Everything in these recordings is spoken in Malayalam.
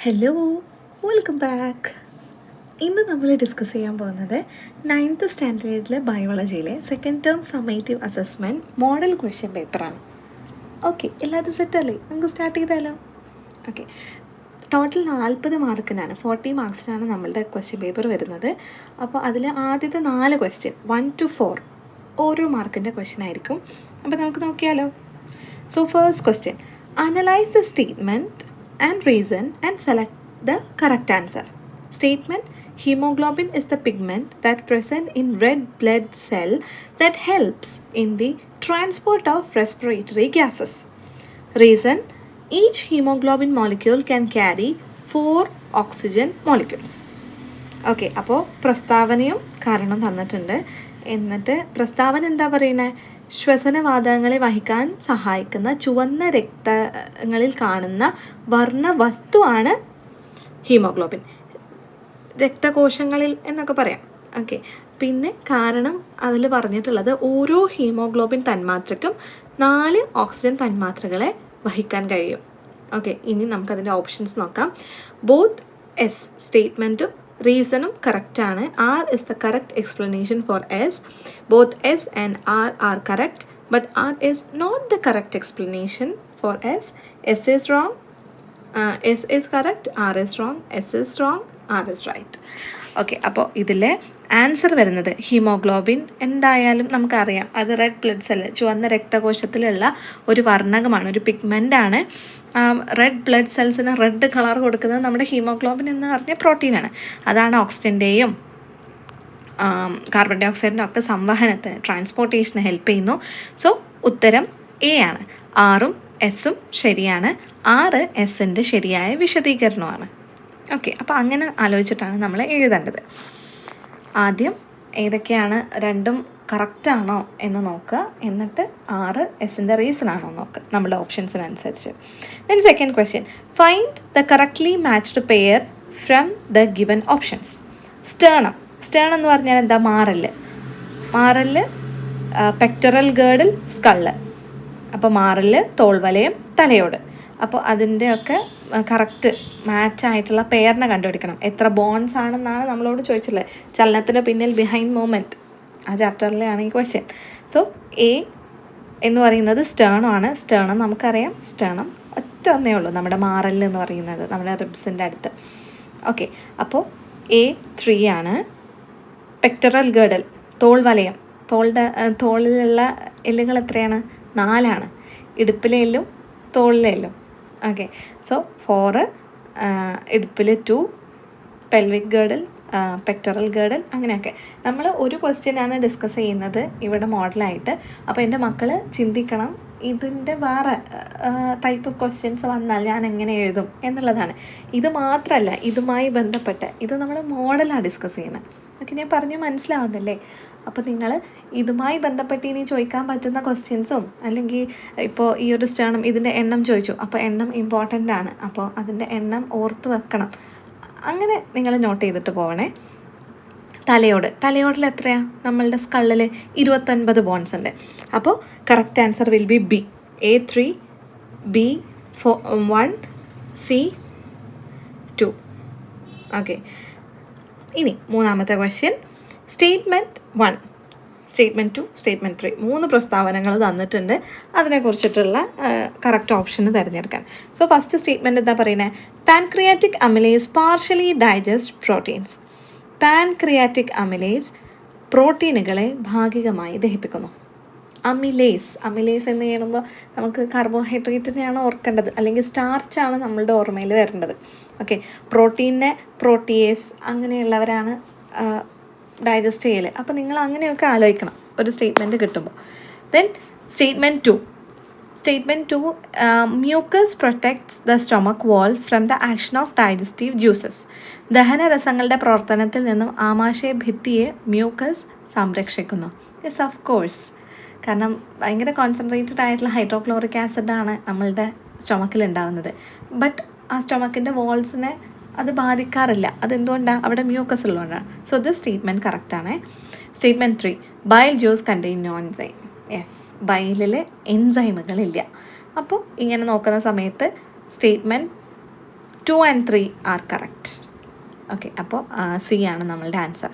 Hello, welcome back. ഇന്ന് നമ്മൾ ഡിസ്കസ് ചെയ്യാൻ പോകുന്നത് 9th സ്റ്റാൻഡേർഡിലെ ബയോളജിയിലെ second term summative assessment model question പേപ്പറാണ്. ഓക്കെ, എല്ലാതും സെറ്റല്ലേ? നമുക്ക് സ്റ്റാർട്ട് ചെയ്താലോ? ഓക്കെ, ടോട്ടൽ 40 മാർക്കിനാണ്, 40 മാർക്സിനാണ് നമ്മളുടെ ക്വസ്റ്റ്യൻ പേപ്പർ വരുന്നത്. അപ്പോൾ അതിൽ ആദ്യത്തെ 4 ക്വസ്റ്റ്യൻ 1 to 4 ഓരോ മാർക്കിൻ്റെ ക്വസ്റ്റ്യൻ ആയിരിക്കും. അപ്പോൾ നമുക്ക് നോക്കിയാലോ. So first question, analyse the statement and reason and select the correct answer. Statement: hemoglobin is the pigment that present in red blood cell that helps in the transport of respiratory gases. Reason: each hemoglobin molecule can carry 4 oxygen molecules. Okay, അപ്പോൾ പ്രസ്താവനയും കാരണം തന്നിട്ടുണ്ട്. എന്നിട്ട് പ്രസ്താവന എന്താ പറയുന്നത്? ശ്വസനവാതകങ്ങളെ വഹിക്കാൻ സഹായിക്കുന്ന ചുവന്ന രക്തങ്ങളിൽ കാണുന്ന വർണ്ണ വസ്തുവാണ് ഹീമോഗ്ലോബിൻ, രക്തകോശങ്ങളിൽ എന്നൊക്കെ പറയാം. ഓക്കെ, പിന്നെ കാരണം അതിൽ പറഞ്ഞിട്ടുള്ളത് ഓരോ ഹീമോഗ്ലോബിൻ തന്മാത്രയ്ക്കും 4 ഓക്സിജൻ തന്മാത്രകളെ വഹിക്കാൻ കഴിയും. ഓക്കെ, ഇനി നമുക്കതിൻ്റെ ഓപ്ഷൻസ് നോക്കാം. ബോത്ത് എസ് സ്റ്റേറ്റ്മെൻറ്റും റീസണും കറക്റ്റാണ്. R is the correct explanation for S. Both S and R correct, but R is not the correct explanation for S. S is wrong, S is correct, R is wrong, S is wrong, R is right. Okay, അപ്പോൾ ഇതിൽ ആൻസർ വരുന്നത് ഹീമോഗ്ലോബിൻ എന്തായാലും നമുക്കറിയാം, അത് റെഡ് ബ്ലഡ് സെല്ല്, ചുവന്ന രക്തകോശത്തിലുള്ള ഒരു വർണ്ണകമാണ്, ഒരു പിഗ്മെൻ്റാണ്. റെഡ് ബ്ലഡ് സെൽസിന് റെഡ് കളർ കൊടുക്കുന്നത് നമ്മുടെ ഹീമോഗ്ലോബിൻ എന്ന് പറഞ്ഞ പ്രോട്ടീനാണ്. അതാണ് ഓക്സിജൻ്റെയും കാർബൺ ഡൈ ഓക്സൈഡിൻ്റെ ഒക്കെ സംവഹനത്തിന്, ട്രാൻസ്പോർട്ടേഷന് ഹെൽപ്പ് ചെയ്യുന്നു. സോ ഉത്തരം എ ആണ്. ആറും എസ്സും ശരിയാണ്. 6 എസിൻ്റെ ശരിയായ വിശദീകരണമാണ്. ഓക്കെ, അപ്പോൾ അങ്ങനെ ആലോചിച്ചിട്ടാണ് നമ്മൾ എഴുതേണ്ടത്. ആദ്യം ഏതൊക്കെയാണ് രണ്ടും കറക്റ്റാണോ എന്ന് നോക്കുക, എന്നിട്ട് 6 എസിൻ്റെ റീസൺ ആണോ നോക്കുക നമ്മുടെ ഓപ്ഷൻസിനനുസരിച്ച്. Then second question, find the correctly matched pair from the given options. Sternum എന്ന് പറഞ്ഞാൽ എന്താ? മാറല് പെക്ടറൽ ഗേർഡിൽ, സ്കള്ള്. അപ്പോൾ മാറല് തോൾവലയം, തലയോട്. അപ്പോൾ അതിൻ്റെയൊക്കെ കറക്റ്റ് മാച്ചായിട്ടുള്ള പെയറിനെ കണ്ടുപിടിക്കണം. എത്ര ബോൺസ് ആണെന്നാണ് നമ്മളോട് ചോദിച്ചിട്ടുള്ളത്. ചലനത്തിന് പിന്നിൽ ബിഹൈൻഡ് മൂവ്മെൻറ്റ്, ആ ചാപ്റ്ററിലാണ് ഈ ക്വസ്റ്റ്യൻ. സോ എ എന്ന് പറയുന്നത് സ്റ്റേണം ആണ്. സ്റ്റേണം നമുക്കറിയാം, സ്റ്റേണം ഒറ്റ ഒന്നേ ഉള്ളൂ, നമ്മുടെ മാറല് എന്ന് പറയുന്നത്, നമ്മുടെ റിബ്സിൻ്റെ അടുത്ത്. ഓക്കെ, അപ്പോൾ എ 3 ആണ്. പെക്ടറൽ ഗേർഡൽ, തോൾവലയം, തോളിലുള്ള എല്ലുകൾ എത്രയാണ്? 4 ആണ്. ഇടുപ്പിലെ എല്ലും തോളിലെ എല്ലും. ഓക്കെ, സോ 4, ഇടുപ്പിൽ 2, പെൽവിക് ഗേർഡൽ, പെക്ടറൽ ഗേർഡൽ, അങ്ങനെയൊക്കെ. നമ്മൾ ഒരു ക്വസ്റ്റ്യനാണ് ഡിസ്കസ് ചെയ്യുന്നത് ഇവിടെ മോഡലായിട്ട്. അപ്പോൾ എൻ്റെ മക്കൾ ചിന്തിക്കണം, ഇതിൻ്റെ വേറെ ടൈപ്പ് ഓഫ് ക്വസ്റ്റ്യൻസ് വന്നാൽ ഞാൻ എങ്ങനെ എഴുതും എന്നുള്ളതാണ്. ഇത് മാത്രമല്ല, ഇതുമായി ബന്ധപ്പെട്ട് ഇത് നമ്മൾ മോഡലാണ് ഡിസ്കസ് ചെയ്യുന്നത്. ഓക്കെ, ഞാൻ പറഞ്ഞ് മനസ്സിലാവുന്നില്ലേ? അപ്പോൾ നിങ്ങൾ ഇതുമായി ബന്ധപ്പെട്ട് ഇനി ചോദിക്കാൻ പറ്റുന്ന ക്വസ്റ്റ്യൻസും, അല്ലെങ്കിൽ ഇപ്പോൾ ഈ ഒരു സ്റ്റേണം ഇതിൻ്റെ എണ്ണം ചോദിച്ചു, അപ്പോൾ എണ്ണം ഇമ്പോർട്ടൻ്റ് ആണ്, അപ്പോൾ അതിൻ്റെ എണ്ണം ഓർത്ത് വെക്കണം. അങ്ങനെ നിങ്ങൾ നോട്ട് ചെയ്തിട്ട് പോകണേ. തലയോടിൽ എത്രയാണ്? നമ്മളുടെ സ്കള്ളിൽ 29 ബോൺസ് ഉണ്ട്. അപ്പോൾ correct answer will be B. A 3, B 1, C 2. Okay, ഇനി മൂന്നാമത്തെ ക്വസ്റ്റ്യൻ, സ്റ്റേറ്റ്മെൻറ്റ് 1, സ്റ്റേറ്റ്മെൻറ്റ് 2, സ്റ്റേറ്റ്മെൻറ്റ് 3, 3 പ്രസ്താവനകൾ തന്നിട്ടുണ്ട്. അതിനെക്കുറിച്ചിട്ടുള്ള കറക്റ്റ് ഓപ്ഷന് തിരഞ്ഞെടുക്കാൻ. സോ ഫസ്റ്റ് സ്റ്റേറ്റ്മെൻറ്റ് എന്താ പറയുന്നത്? Pancreatic amylase partially digest proteins. Pancreatic amylase പ്രോട്ടീനുകളെ ഭാഗികമായി ദഹിപ്പിക്കുന്നു. അമിലേസ് എന്ന് പറയുമ്പോൾ നമുക്ക് കാർബോഹൈഡ്രേറ്റിനെയാണ് ഓർക്കേണ്ടത്, അല്ലെങ്കിൽ സ്റ്റാർച്ചാണ് നമ്മളുടെ ഓർമ്മയിൽ വരേണ്ടത്. ഓക്കെ, പ്രോട്ടീനെ പ്രോട്ടിയേസ് അങ്ങനെയുള്ളവരാണ് ഡൈജസ്റ്റ് ചെയ്യൽ. അപ്പോൾ നിങ്ങൾ അങ്ങനെയൊക്കെ ആലോചിക്കണം ഒരു സ്റ്റേറ്റ്മെൻറ്റ് കിട്ടുമ്പോൾ. Then statement 2, mucus protects the stomach wall from the action of digestive juices. ദഹനരസങ്ങളുടെ പ്രവർത്തനത്തിൽ നിന്നും ആമാശയ ഭിത്തിയെ മ്യൂക്കസ് സംരക്ഷിക്കുന്നു. Yes, of course. കാരണം ഭയങ്കര കോൺസെൻട്രേറ്റഡ് ആയിട്ടുള്ള ഹൈഡ്രോക്ലോറിക് ആസിഡാണ് നമ്മളുടെ സ്റ്റൊമക്കിൽ ഉണ്ടാകുന്നത്. ബട്ട് ആ സ്റ്റൊമക്കിൻ്റെ വാൾസിനെ അത് ബാധിക്കാറില്ല. അതെന്തുകൊണ്ടാണ്? അവിടെ മ്യൂക്കസ് ഉള്ളതുകൊണ്ടാണ്. സോ ദിസ് സ്റ്റേറ്റ്മെൻറ്റ് കറക്റ്റാണ്. Statement 3, bile juice contain no enzyme. Yes, ബൈലിൽ എൻസൈമുകളില്ല. അപ്പോൾ ഇങ്ങനെ നോക്കുന്ന സമയത്ത് statement 2 and 3 are correct. Okay, അപ്പോൾ സി ആണ് നമ്മളുടെ answer.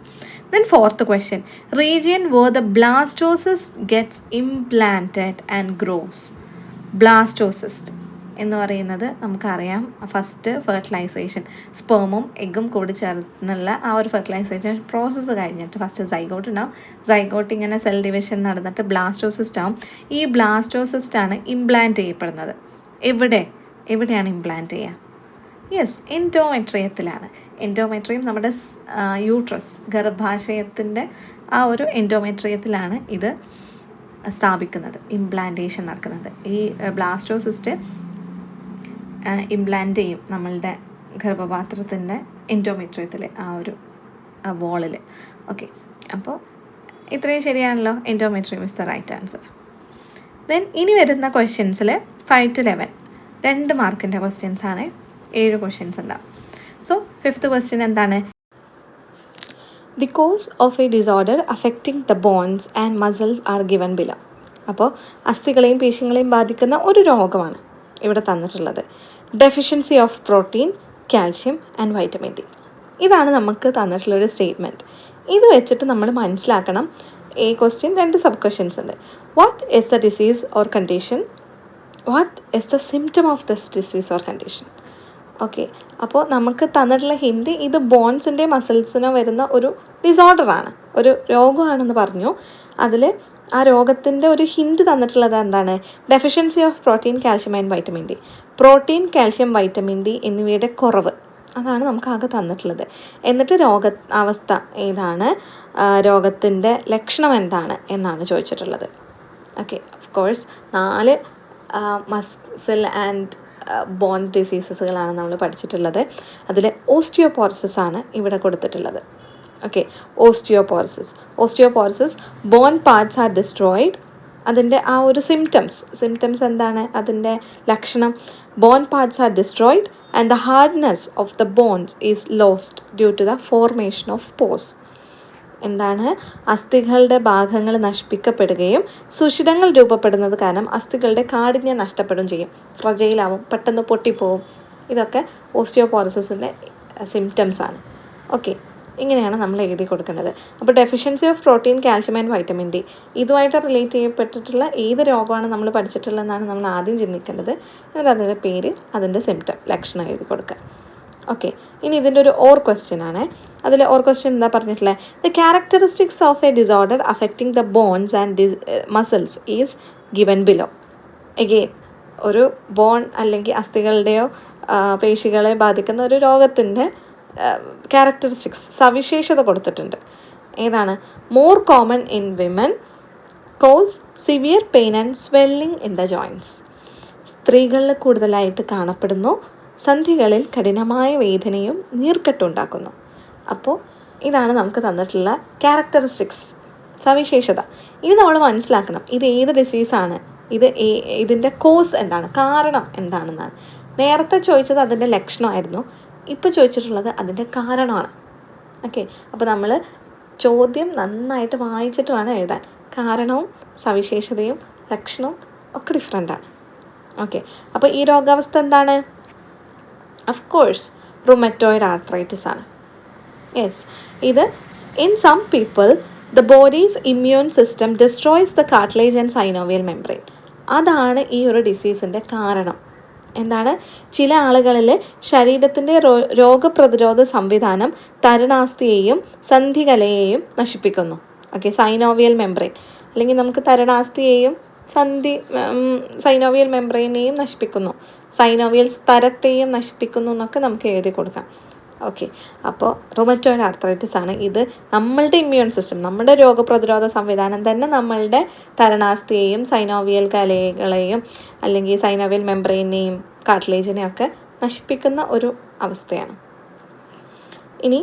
Then fourth question, region where the blastocyst gets implanted and grows. Blastocyst എന്ന് പറയുന്നത് നമുക്കറിയാം, ഫസ്റ്റ് ഫെർട്ടിലൈസേഷൻ, സ്പേമും എഗ്ഗും കൂടി ചേർന്നുള്ള ആ ഒരു ഫെർട്ടിലൈസേഷൻ പ്രോസസ്സ് കഴിഞ്ഞിട്ട് ഫസ്റ്റ് സൈഗോട്ട് ഉണ്ടാവും. സൈഗോട്ട് ഇങ്ങനെ സെൽ ഡിവിഷൻ നടന്നിട്ട് ബ്ലാസ്റ്റോസിസ്റ്റ് ആവും. ഈ ബ്ലാസ്റ്റോസിസ്റ്റ് ആണ് ഇംപ്ലാന്റ് ചെയ്യപ്പെടുന്നത്. എവിടെയാണ് ഇംപ്ലാന്റ് ചെയ്യുക? യെസ്, എൻഡോമെട്രിയത്തിലാണ്. എൻഡോമെട്രിയം നമ്മുടെ യൂട്രസ്, ഗർഭാശയത്തിൻ്റെ ആ ഒരു എൻഡോമെട്രിയത്തിലാണ് ഇത് സ്ഥാപിക്കുന്നത്, ഇംപ്ലാന്റേഷൻ നടക്കുന്നത്. ഈ ബ്ലാസ്റ്റോസിസ്റ്റ് ഇംപ്ലാന്റ് ചെയ്യും നമ്മളുടെ ഗർഭപാത്രത്തിൻ്റെ എൻഡോമെട്രിയത്തിൽ, ആ ഒരു വോളിൽ. ഓക്കെ, അപ്പോൾ ഇത്രയും ശരിയാണല്ലോ. Endometrium is the right answer. Then ഇനി വരുന്ന ക്വസ്റ്റ്യൻസിൽ 5 to 11 2 മാർക്കിൻ്റെ ക്വസ്റ്റ്യൻസ് ആണ്. 7 ക്വസ്റ്റ്യൻസ് ഉണ്ടാവും. സോ 5th ക്വസ്റ്റ്യൻ എന്താണ്? The cause of a disorder affecting the bones and muscles are given below. അപ്പോൾ അസ്ഥികളെയും പേശികളെയും ബാധിക്കുന്ന ഒരു രോഗമാണ് ഇവിടെ തന്നിട്ടുള്ളത്. Deficiency of protein, calcium and vitamin D. ഇതാണ് നമുക്ക് തന്നിട്ടുള്ളൊരു സ്റ്റേറ്റ്മെൻറ്റ്. ഇത് വെച്ചിട്ട് നമ്മൾ മനസ്സിലാക്കണം. എ ക്വസ്റ്റ്യൻ 2 സബ് ക്വസ്റ്റ്യൻസ് ഉണ്ട്. What is the disease or condition? What is the symptom of this disease or condition? Okay, അപ്പോൾ നമുക്ക് തന്നിട്ടുള്ള ഹിൻഡ് ഇത് ബോൺസിൻ്റെ മസിൽസിനോ വരുന്ന ഒരു ഡിസോർഡറാണ്, ഒരു രോഗമാണെന്ന് പറഞ്ഞു. അതിൽ ആ രോഗത്തിൻ്റെ ഒരു ഹിൻഡ് തന്നിട്ടുള്ളത് എന്താണ്? Deficiency of protein, calcium and vitamin D. Protein, calcium, vitamin D എന്നിവയുടെ കുറവ്, അതാണ് നമുക്ക് ആകെ തന്നിട്ടുള്ളത്. എന്നിട്ട് അവസ്ഥ ഏതാണ്, രോഗത്തിൻ്റെ ലക്ഷണം എന്താണ് എന്നാണ് ചോദിച്ചിട്ടുള്ളത്. Okay, of course 4 muscle and bone ഡിസീസസുകളാണ് നമ്മൾ പഠിച്ചിട്ടുള്ളത്. അതിൽ ഓസ്റ്റിയോപോറസിസ് ആണ് ഇവിടെ കൊടുത്തിട്ടുള്ളത്. Okay, osteoporosis bone parts are destroyed. അതിൻ്റെ ആ ഒരു സിംറ്റംസ് എന്താണ്? അതിൻ്റെ ലക്ഷണം, bone parts are destroyed and the hardness of the bones is lost due to the formation of pores. എന്താണ്? അസ്ഥികളുടെ ഭാഗങ്ങൾ നശിപ്പിക്കപ്പെടുകയും സുഷിരങ്ങൾ രൂപപ്പെടുന്നത് കാരണം അസ്ഥികളുടെ കാഠിന്യം നഷ്ടപ്പെടുകയും ചെയ്യും. ഫ്രജൈലാവും, പെട്ടെന്ന് പൊട്ടിപ്പോവും. ഇതൊക്കെ ഓസ്റ്റിയോപോറസിസിൻ്റെ സിംറ്റംസ് ആണ്. ഓക്കെ, ഇങ്ങനെയാണ് നമ്മൾ എഴുതി കൊടുക്കേണ്ടത്. അപ്പോൾ deficiency of protein, calcium and vitamin D ഇതുമായിട്ട് റിലേറ്റ് ചെയ്യപ്പെട്ടിട്ടുള്ള ഏത് രോഗമാണ് നമ്മൾ പഠിച്ചിട്ടുള്ളതെന്നാണ് നമ്മൾ ആദ്യം ചിന്തിക്കേണ്ടത്. എന്നിട്ട് അതിൻ്റെ പേര്, അതിൻ്റെ സിംറ്റം, ലക്ഷണം എഴുതി കൊടുക്കുക. ഓക്കെ, ഇനി ഇതിൻ്റെ ഒരു ഓർ ക്വസ്റ്റ്യൻ ആണ്. അതിൽ ഓർ ക്വസ്റ്റ്യൻ എന്താ പറഞ്ഞിട്ടുള്ളത്? The characteristics of a disorder affecting the bones and muscles is given below. Again ഒരു ബോൺ അല്ലെങ്കിൽ അസ്ഥികളുടെയോ പേശികളെ ബാധിക്കുന്ന ഒരു രോഗത്തിൻ്റെ ക്യാരക്ടറിസ്റ്റിക്സ്, സവിശേഷത കൊടുത്തിട്ടുണ്ട്. ഏതാണ്? More common in women, cause severe pain and swelling in the joints. സ്ത്രീകളിൽ കൂടുതലായിട്ട് കാണപ്പെടുന്നു, സന്ധികളിൽ കഠിനമായ വേദനയും നീർക്കെട്ടുണ്ടാക്കുന്നു. അപ്പോൾ ഇതാണ് നമുക്ക് തന്നിട്ടുള്ള ക്യാരക്ടറിസ്റ്റിക്സ്, സവിശേഷത. ഇത് നമ്മൾ മനസ്സിലാക്കണം. ഇത് ഏത് ഡിസീസാണ്, ഇതിൻ്റെ കോസ് എന്താണ്, കാരണം എന്താണെന്നാണ്. നേരത്തെ ചോദിച്ചത് അതിൻ്റെ ലക്ഷണമായിരുന്നു, ഇപ്പോൾ ചോദിച്ചിട്ടുള്ളത് അതിൻ്റെ കാരണമാണ്. ഓക്കെ, അപ്പോൾ നമ്മൾ ചോദ്യം നന്നായിട്ട് വായിച്ചിട്ട് വേണം എഴുതാൻ. കാരണവും സവിശേഷതയും ലക്ഷണവും ഒക്കെ ഡിഫറെൻ്റാണ്. ഓക്കെ, അപ്പോൾ ഈ രോഗാവസ്ഥ എന്താണ്? ഓഫ് കോഴ്സ് റുമറ്റോയിഡ് ആർത്രൈറ്റിസ് ആണ്. യെസ്, ഇത് in some people the body's immune system destroys the cartilage and synovial membrane. അതാണ് ഈ ഒരു ഡിസീസിൻ്റെ കാരണം. എന്താണ്? ചില ആളുകളിൽ ശരീരത്തിൻ്റെ രോഗപ്രതിരോധ സംവിധാനം തരുണാസ്ഥിയെയും സന്ധികലയെയും നശിപ്പിക്കുന്നു. ഓക്കെ, സൈനോവിയൽ മെംബ്രെയിൻ, അല്ലെങ്കിൽ നമുക്ക് തരുണാസ്ഥിയെയും സൈനോവിയൽ മെംബ്രെയിനെയും നശിപ്പിക്കുന്നു, സൈനോവിയൽ സ്തരത്തെയും നശിപ്പിക്കുന്നു എന്നൊക്കെ നമുക്ക് എഴുതി കൊടുക്കാം. ഓക്കെ, അപ്പോൾ റുമറ്റോയിഡ് ആർത്രൈറ്റിസ് ആണ്. ഇത് നമ്മളുടെ ഇമ്മ്യൂൺ സിസ്റ്റം, നമ്മുടെ രോഗപ്രതിരോധ സംവിധാനം തന്നെ നമ്മളുടെ തരുണാസ്ഥിയെയും സൈനോവിയൽ കലകളെയും അല്ലെങ്കിൽ സൈനോവിയൽ മെംബ്രെയിനെയും കാർട്ടിലേജിനെയും ഒക്കെ നശിപ്പിക്കുന്ന ഒരു അവസ്ഥയാണ്. ഇനി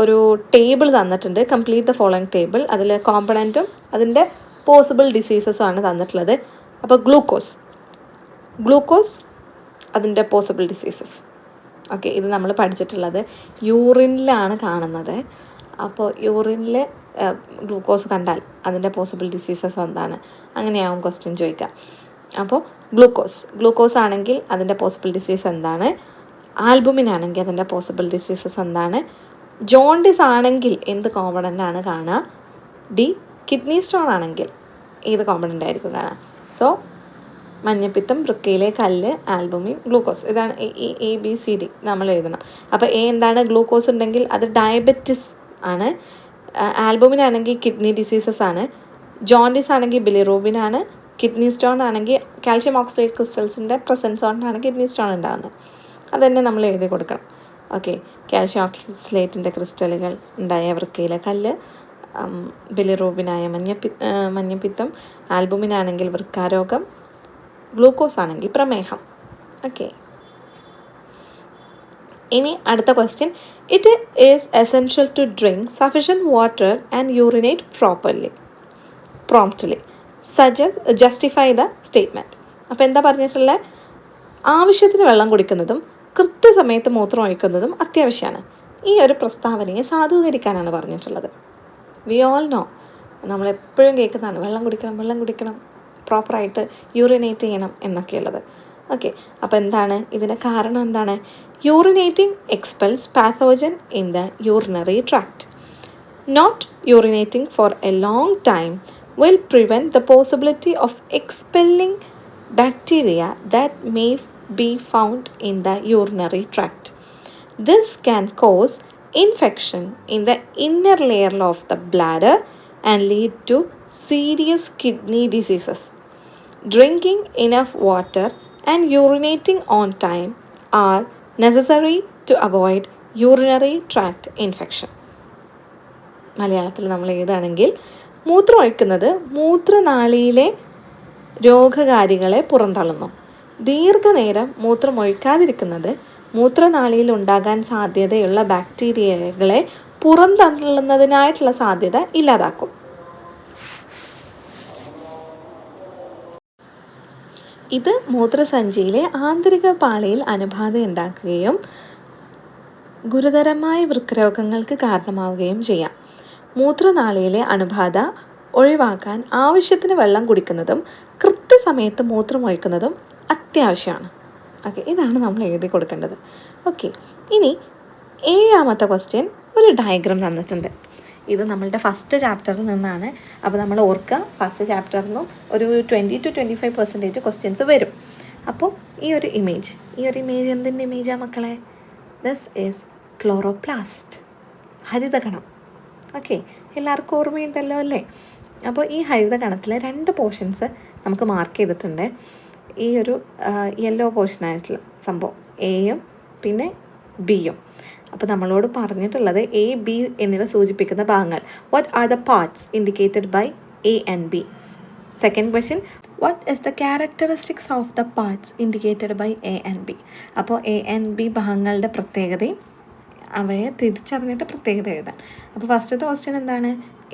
ഒരു ടേബിൾ തന്നിട്ടുണ്ട്, കംപ്ലീറ്റ് ദ ഫോളോയിങ് ടേബിൾ. അതിൽ കോമ്പണൻറ്റും അതിൻ്റെ പോസിബിൾ ഡിസീസസും ആണ് തന്നിട്ടുള്ളത്. അപ്പോൾ ഗ്ലൂക്കോസ് അതിൻ്റെ പോസിബിൾ ഡിസീസസ്. ഓക്കെ, ഇത് നമ്മൾ പഠിച്ചിട്ടുള്ളത് യൂറിനിലാണ് കാണുന്നത്. അപ്പോൾ യൂറിനിൽ ഗ്ലൂക്കോസ് കണ്ടാൽ അതിൻ്റെ പോസിബിൾ ഡിസീസസ് എന്താണ്, അങ്ങനെയാവും ക്വസ്റ്റ്യൻ ചോദിക്കുക. അപ്പോൾ ഗ്ലൂക്കോസ് ആണെങ്കിൽ അതിൻ്റെ പോസിബിൾ ഡിസീസ് എന്താണ്? ആൽബുമിൻ ആണെങ്കിൽ അതിൻ്റെ പോസിബിൾ ഡിസീസസ് എന്താണ്? ജോണ്ടിസ് ആണെങ്കിൽ എന്ത് കോമ്പണൻ്റ് ആണ് കാണുക? ഡി. കിഡ്നി സ്റ്റോൺ ആണെങ്കിൽ ഏത് കോമ്പണൻ്റ് ആയിരിക്കും കാണുക? സോ മഞ്ഞപ്പിത്തം, വൃക്കയിലെ കല്ല്, ആൽബുമിൻ, ഗ്ലൂക്കോസ്, ഇതാണ് ABCD നമ്മൾ എഴുതണം. അപ്പോൾ എ എന്താണ്? ഗ്ലൂക്കോസ് ഉണ്ടെങ്കിൽ അത് ഡയബറ്റിസ് ആണ്. ആൽബുമിൻ ആണെങ്കിൽ കിഡ്നി ഡിസീസസ് ആണ്. ജോണ്ടിസ് ആണെങ്കിൽ ബിലിറൂബിൻ ആണ്. കിഡ്നി സ്റ്റോൺ ആണെങ്കിൽ കാൽഷ്യം ഓക്സലേറ്റ് ക്രിസ്റ്റൽസിൻ്റെ പ്രസൻസ് കൊണ്ടാണ് കിഡ്നി സ്റ്റോൺ ഉണ്ടാകുന്നത്. അതുതന്നെ നമ്മൾ എഴുതി കൊടുക്കണം. ഓക്കെ, കാൽഷ്യം ഓക്സലേറ്റിൻ്റെ ക്രിസ്റ്റലുകൾ ഉണ്ടായ വൃക്കയിലെ കല്ല്, ബിലിറൂബിനായ മഞ്ഞപ്പിത്തം, ആൽബുമിൻ ആണെങ്കിൽ വൃക്കാരോഗം, ഗ്ലൂക്കോസ് ആണെങ്കിൽ പ്രമേഹം. ഓക്കെ, ഇനി അടുത്ത question. It is essential to drink sufficient water and urinate promptly justify the statement. അപ്പോൾ എന്താ പറഞ്ഞിട്ടുള്ളത്? ആവശ്യത്തിന് വെള്ളം കുടിക്കുന്നതും കൃത്യസമയത്ത് മൂത്രം ഒഴിക്കുന്നതും അത്യാവശ്യമാണ്. ഈ ഒരു പ്രസ്താവനയെ സാധൂകരിക്കാനാണ് പറഞ്ഞിട്ടുള്ളത്. വി ഓൾ നോ, നമ്മളെപ്പോഴും കേൾക്കുന്നതാണ് വെള്ളം കുടിക്കണം, പ്രോപ്പറായിട്ട് യൂറിനേറ്റ് ചെയ്യണം എന്നൊക്കെയുള്ളത്. ഓക്കെ, അപ്പോൾ എന്താണ് ഇതിൻ്റെ കാരണം? എന്താണ്? Urinating expels pathogen in the urinary tract. Not urinating for a long time will prevent the possibility of expelling bacteria that may be found in the urinary tract. This can cause infection in the inner layer of the bladder and lead to serious kidney diseases. Drinking enough water and urinating on time are necessary to avoid urinary tract infection. മലയാളത്തിൽ നമ്മൾ എഴുതുകയാണെങ്കിൽ, മൂത്രം ഒഴിക്കുന്നത് മൂത്രനാളിയിലെ രോഗകാരികളെ പുറന്തള്ളുന്നു. ദീർഘനേരം മൂത്രം ഒഴിക്കാതിരിക്കുന്നത് മൂത്രനാളിയിൽ ഉണ്ടാകാൻ സാധ്യതയുള്ള ബാക്ടീരിയകളെ പുറന്തള്ളുന്നതിനായിട്ടുള്ള സാധ്യത ഇല്ലാതാക്കും. ഇത് മൂത്രസഞ്ചിയിലെ ആന്തരിക പാളിയിൽ അണുബാധ ഉണ്ടാക്കുകയും ഗുരുതരമായ വൃക്കരോഗങ്ങൾക്ക് കാരണമാവുകയും ചെയ്യാം. മൂത്രനാളിയിലെ അണുബാധ ഒഴിവാക്കാൻ ആവശ്യത്തിന് വെള്ളം കുടിക്കുന്നതും കൃത്യസമയത്ത് മൂത്രം ഒഴിക്കുന്നതും അത്യാവശ്യമാണ്. ഓക്കെ, ഇതാണ് നമ്മൾ എഴുതി കൊടുക്കേണ്ടത്. ഓക്കെ, ഇനി 7ാമത്തെ ക്വസ്റ്റ്യൻ. ഒരു ഡയഗ്രാം തന്നിട്ടുണ്ട്. ഇത് നമ്മളുടെ ഫസ്റ്റ് ചാപ്റ്ററിൽ നിന്നാണ്. അപ്പോൾ നമ്മൾ ഓർക്കുക, ഫസ്റ്റ് ചാപ്റ്ററിൽ നിന്നും ഒരു 20 to 25% ക്വസ്റ്റ്യൻസ് വരും. അപ്പോൾ ഈ ഒരു ഇമേജ് എന്തിൻ്റെ ഇമേജാണ് മക്കളെ? ദിസ് ഈസ് ക്ലോറോപ്ലാസ്റ്റ്, ഹരിതകണം. ഓക്കെ, എല്ലാവർക്കും ഓർമ്മയുണ്ടല്ലോ അല്ലേ? അപ്പോൾ ഈ ഹരിതകണത്തിലെ 2 പോർഷൻസ് നമുക്ക് മാർക്ക് ചെയ്തിട്ടുണ്ട്. ഈ ഒരു യെല്ലോ പോർഷനായിട്ടുള്ള സംഭവം എയും പിന്നെ ബിയും. അപ്പോൾ നമ്മളോട് പറഞ്ഞിട്ടുള്ളത് A, B എന്നിവ സൂചിപ്പിക്കുന്ന ഭാഗങ്ങൾ. What are the parts indicated by A and B? Second question, what is the characteristics of the parts indicated by A and B? അപ്പോൾ A and B ഭാഗങ്ങളുടെ പ്രത്യേകതയും അവയെ തിരിച്ചറിഞ്ഞിട്ട് പ്രത്യേകത എഴുതാൻ. അപ്പോൾ ഫസ്റ്റത്തെ ക്വസ്റ്റ്യൻ എന്താണ്?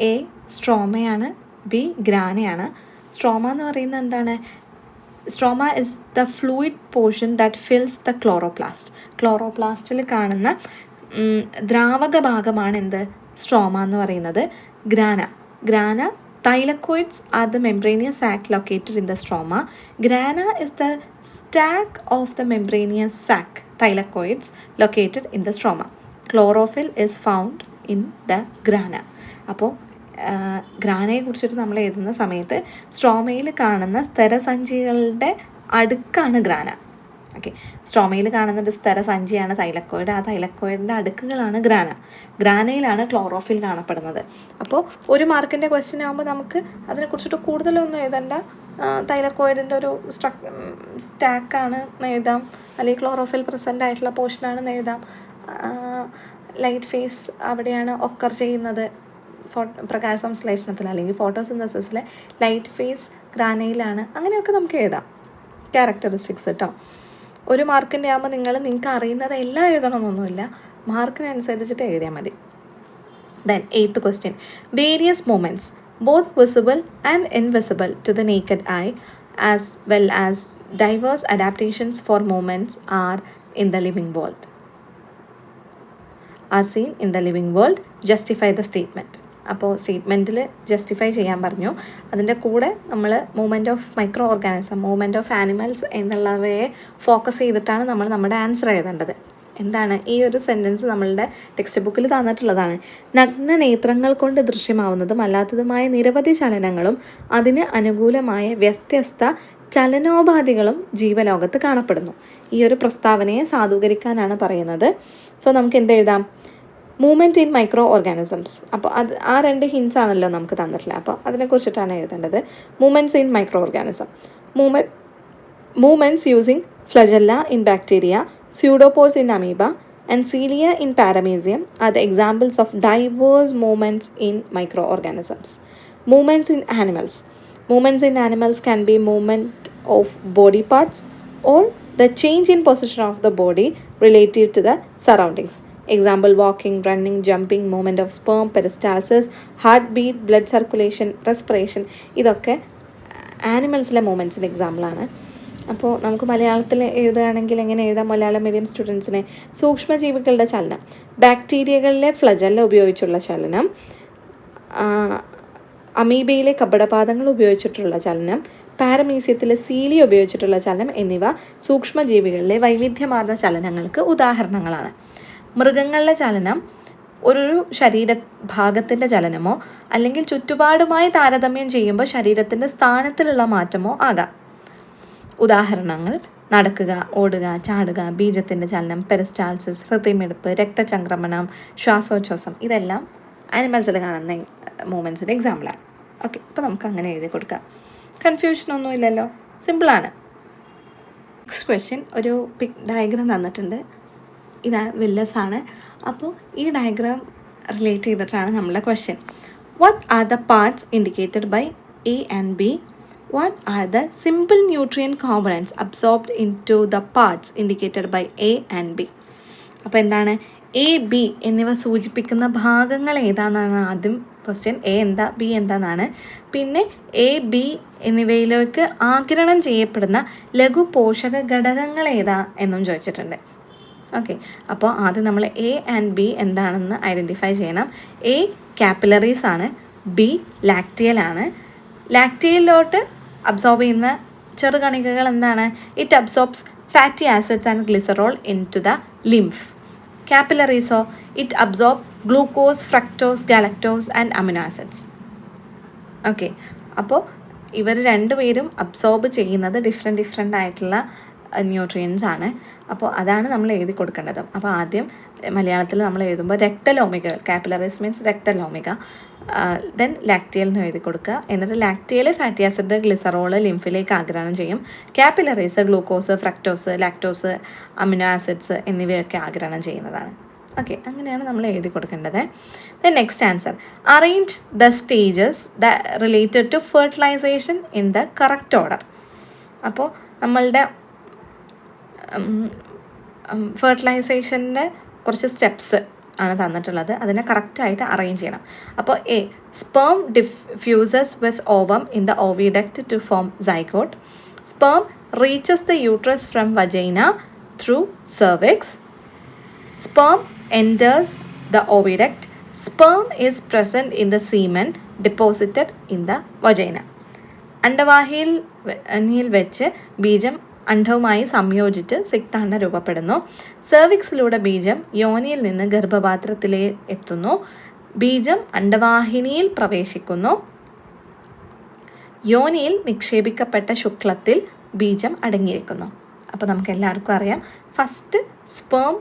A സ്ട്രോമയാണ്, B ഗ്രാനയാണ്. സ്ട്രോമ എന്ന് പറയുന്നത് എന്താണ്? Stroma is the fluid portion that fills the chloroplast. ക്ലോറോപ്ലാസ്റ്റിൽ കാണുന്ന ദ്രാവക ഭാഗമാണ് എന്ത്? സ്ട്രോമ എന്ന് പറയുന്നത്. Grana thylakoids are the membranous sac located in the stroma. Grana is the stack of the membranous sac, thylakoids, located in the stroma. Chlorophyll is found in the grana. അപ്പോൾ ഗ്രാനയെ കുറിച്ചിട്ട് നമ്മൾ എഴുതുന്ന സമയത്ത് സ്ട്രോമയിൽ കാണുന്ന സ്ഥിരസഞ്ചികളുടെ അടുക്കാണ് ഗ്രാന. ഓക്കെ, സ്ട്രോമയിൽ കാണുന്ന ഒരു സ്ഥിരസഞ്ചിയാണ് തൈലക്കോയിഡ്. ആ തൈലക്കോയിഡിൻ്റെ അടുക്കുകളാണ് ഗ്രാനയിലാണ് ക്ലോറോഫിൽ കാണപ്പെടുന്നത്. അപ്പോൾ 1 മാർക്കിൻ്റെ ക്വസ്റ്റ്യൻ ആകുമ്പോൾ നമുക്ക് അതിനെക്കുറിച്ചിട്ട് കൂടുതലൊന്നും എഴുതണ്ട. തൈലക്കോയിഡിൻ്റെ ഒരു സ്റ്റാക്കാണ് എഴുതാം, അല്ലെങ്കിൽ ക്ലോറോഫിൽ പ്രസൻ്റ് ആയിട്ടുള്ള പോർഷനാണെന്ന് എഴുതാം. ലൈറ്റ് ഫേസ് അവിടെയാണ് ഒക്കർ ചെയ്യുന്നത്, പ്രകാശ സംശ്ലേഷണത്തിൽ അല്ലെങ്കിൽ ഫോട്ടോസിന്തസിസിലെ ലൈറ്റ് ഫേസ് ഗ്രാനയിലാണ്. അങ്ങനെയൊക്കെ നമുക്ക് എഴുതാം ക്യാരക്ടറിസ്റ്റിക്സ് കേട്ടോ. 1 മാർക്കിൻ്റെ ആകുമ്പോൾ നിങ്ങൾക്ക് അറിയുന്നത് എല്ലാം എഴുതണമെന്നൊന്നുമില്ല, മാർക്കിനനുസരിച്ചിട്ട് എഴുതിയാൽ മതി. Then 8th question, various movements both visible and invisible to the naked eye as well as diverse adaptations for movements are in the living world are seen in the living world. Justify the statement. അപ്പോൾ സ്റ്റേറ്റ്മെൻറ്റിൽ ജസ്റ്റിഫൈ ചെയ്യാൻ പറഞ്ഞു. അതിൻ്റെ കൂടെ നമ്മൾ movement of microorganism, movement of animals എന്നുള്ളവയെ ഫോക്കസ് ചെയ്തിട്ടാണ് നമ്മൾ നമ്മുടെ ആൻസർ എഴുതേണ്ടത്. എന്താണ് ഈ ഒരു സെൻറ്റൻസ് നമ്മളുടെ ടെക്സ്റ്റ് ബുക്കിൽ തന്നിട്ടുള്ളതാണ്. നഗ്ന നേത്രങ്ങൾ കൊണ്ട് ദൃശ്യമാവുന്നതും അല്ലാത്തതുമായ നിരവധി ചലനങ്ങളും അതിന് അനുകൂലമായ വ്യത്യസ്ത ചലനോപാധികളും ജീവലോകത്ത് കാണപ്പെടുന്നു. ഈ ഒരു പ്രസ്താവനയെ സാധൂകരിക്കാനാണ് പറയുന്നത്. സോ നമുക്ക് എന്തെഴുതാം? Movement in microorganisms. അപ്പോൾ ആ 2 ഹിൻസ് ആണല്ലോ നമുക്ക് തന്നിട്ടില്ല. അപ്പോൾ അതിനെക്കുറിച്ചിട്ടാണ് എഴുതേണ്ടത്. Movements in micro organism. Movements using flagella in bacteria, pseudopods in amoeba, and cilia in paramecium are the examples of diverse movements in microorganisms. Movements in animals. Movements in animals can be movement of body parts or the change in position of the body relative to the surroundings. Example: walking, running, jumping, movement of sperm, peristalsis, heartbeat, blood circulation, respiration. ഇതൊക്കെ ആനിമൽസിലെ മൂവ്മെൻറ്റ്സിൻ്റെ എക്സാമ്പിളാണ്. അപ്പോൾ നമുക്ക് മലയാളത്തിൽ എഴുതുകയാണെങ്കിൽ എങ്ങനെ എഴുതാം? മലയാളം മീഡിയം സ്റ്റുഡൻസിനെ സൂക്ഷ്മജീവികളുടെ ചലനം, ബാക്ടീരിയകളിലെ ഫ്ലജല്ല ഉപയോഗിച്ചുള്ള ചലനം, അമീബയിലെ കപടപാദങ്ങൾ ഉപയോഗിച്ചിട്ടുള്ള ചലനം, പാരമീസിയത്തിലെ സീലി ഉപയോഗിച്ചിട്ടുള്ള ചലനം എന്നിവ സൂക്ഷ്മജീവികളിലെ വൈവിധ്യമാർന്ന ചലനങ്ങൾക്ക് ഉദാഹരണങ്ങളാണ്. മൃഗങ്ങളിലെ ചലനം ഒരു ശരീരഭാഗത്തിൻ്റെ ചലനമോ അല്ലെങ്കിൽ ചുറ്റുപാടുമായി താരതമ്യം ചെയ്യുമ്പോൾ ശരീരത്തിൻ്റെ സ്ഥാനത്തിലുള്ള മാറ്റമോ ആകാം. ഉദാഹരണങ്ങൾ: നടക്കുക, ഓടുക, ചാടുക, ബീജത്തിൻ്റെ ചലനം, പെരിസ്റ്റാൾസിസ്, ഹൃദയമിടിപ്പ്, രക്തചംക്രമണം, ശ്വാസോച്ഛ്വാസം, ഇതെല്ലാം ആനിമൽസിൽ കാണുന്ന മൂവ്മെൻറ്റ്സിൻ്റെ എക്സാമ്പിളാണ്. ഓക്കെ, അപ്പോൾ നമുക്ക് അങ്ങനെ എഴുതി കൊടുക്കാം. കൺഫ്യൂഷനൊന്നും ഇല്ലല്ലോ, സിമ്പിളാണ്. നെക്സ്റ്റ് ക്വസ്റ്റ്യൻ, ഒരു ഡയഗ്രാം തന്നിട്ടുണ്ട്. ഇതാണ് വില്ലസാണ്. അപ്പോൾ ഈ ഡയഗ്രാം റിലേറ്റ് ചെയ്തിട്ടാണ് നമ്മളുടെ question. What are the parts indicated by A and B? What are the simple nutrient components absorbed into the parts indicated by A and B? അപ്പോൾ എന്താണ് എ ബി എന്നിവ സൂചിപ്പിക്കുന്ന ഭാഗങ്ങൾ ഏതാണെന്നാണ് ആദ്യം ക്വസ്റ്റ്യൻ. എ എന്താ, ബി എന്താണെന്നാണ്. പിന്നെ എ ബി എന്നിവയിലേക്ക് ആഗിരണം ചെയ്യപ്പെടുന്ന ലഘു പോഷക ഘടകങ്ങൾ ഏതാ എന്നും ചോദിച്ചിട്ടുണ്ട്. ഓക്കെ, അപ്പോൾ ആദ്യം നമ്മൾ എ ആൻഡ് ബി എന്താണെന്ന് ഐഡൻറ്റിഫൈ ചെയ്യണം. എ കാപ്പിലറീസ് ആണ്, ബി ലാക്റ്റിയൽ ആണ്. ലാക്റ്റിയലിലോട്ട് അബ്സോർബ് ചെയ്യുന്ന ചെറുകണികകൾ എന്താണ്? It absorbs fatty acids and glycerol into the lymph. കാപ്പിലറീസോ it absorb glucose, fructose, galactose and amino acids. Okay, അപ്പോൾ ഇവർ രണ്ടുപേരും അബ്സോർബ് ചെയ്യുന്നത് ഡിഫറെൻ്റ് ആയിട്ടുള്ള ന്യൂട്രിയൻസ് ആണ്. അപ്പോൾ അതാണ് നമ്മൾ എഴുതി കൊടുക്കേണ്ടത്. അപ്പോൾ ആദ്യം മലയാളത്തിൽ നമ്മൾ എഴുതുമ്പോൾ രക്തലോമികകൾ, കാപ്പിലറീസ് മീൻസ് രക്തലോമിക, ദെൻ ലാക്റ്റിയൽ എന്ന് എഴുതി കൊടുക്കുക. എന്നിട്ട് ലാക്റ്റിയൽ ഫാറ്റി ആസിഡ്, ഗ്ലിസറോൾ ലിംഫിലേക്ക് ആഗിരണം ചെയ്യും. Capillaries glucose, fructose, lactose, amino acids എന്നിവയൊക്കെ ആഗിരണം ചെയ്യുന്നതാണ്. ഓക്കെ, അങ്ങനെയാണ് നമ്മൾ എഴുതി കൊടുക്കേണ്ടത്. Then next answer, arrange the stages the related to fertilization in the correct order. അപ്പോൾ നമ്മളുടെ ഫെർട്ടിലൈസേഷൻ്റെ കുറച്ച് സ്റ്റെപ്സ് ആണ് തന്നിട്ടുള്ളത്. അതിനെ കറക്റ്റായിട്ട് അറേഞ്ച് ചെയ്യണം. അപ്പോൾ A, sperm diffuses with ovum in the oviduct to form zygote. Sperm reaches the uterus from vagina through cervix. Sperm enters the oviduct. Sperm is present in the semen deposited in the vagina. അണ്ടവാഹിയിൽ വെച്ച് ബീജം അണ്ഡവുമായി സംയോജിച്ച് സിക്താണ്ഡം രൂപപ്പെടുന്നു. സെർവിക്സിലൂടെ ബീജം യോനിയിൽ നിന്ന് ഗർഭപാത്രത്തിലേക്ക് എത്തുന്നു. ബീജം അണ്ഡവാഹിനിയിൽ പ്രവേശിക്കുന്നു. യോനിയിൽ നിക്ഷേപിക്കപ്പെട്ട ശുക്ലത്തിൽ ബീജം അടങ്ങിയിരിക്കുന്നു. അപ്പോൾ നമുക്ക് എല്ലാവർക്കും അറിയാം, ഫസ്റ്റ് സ്പേം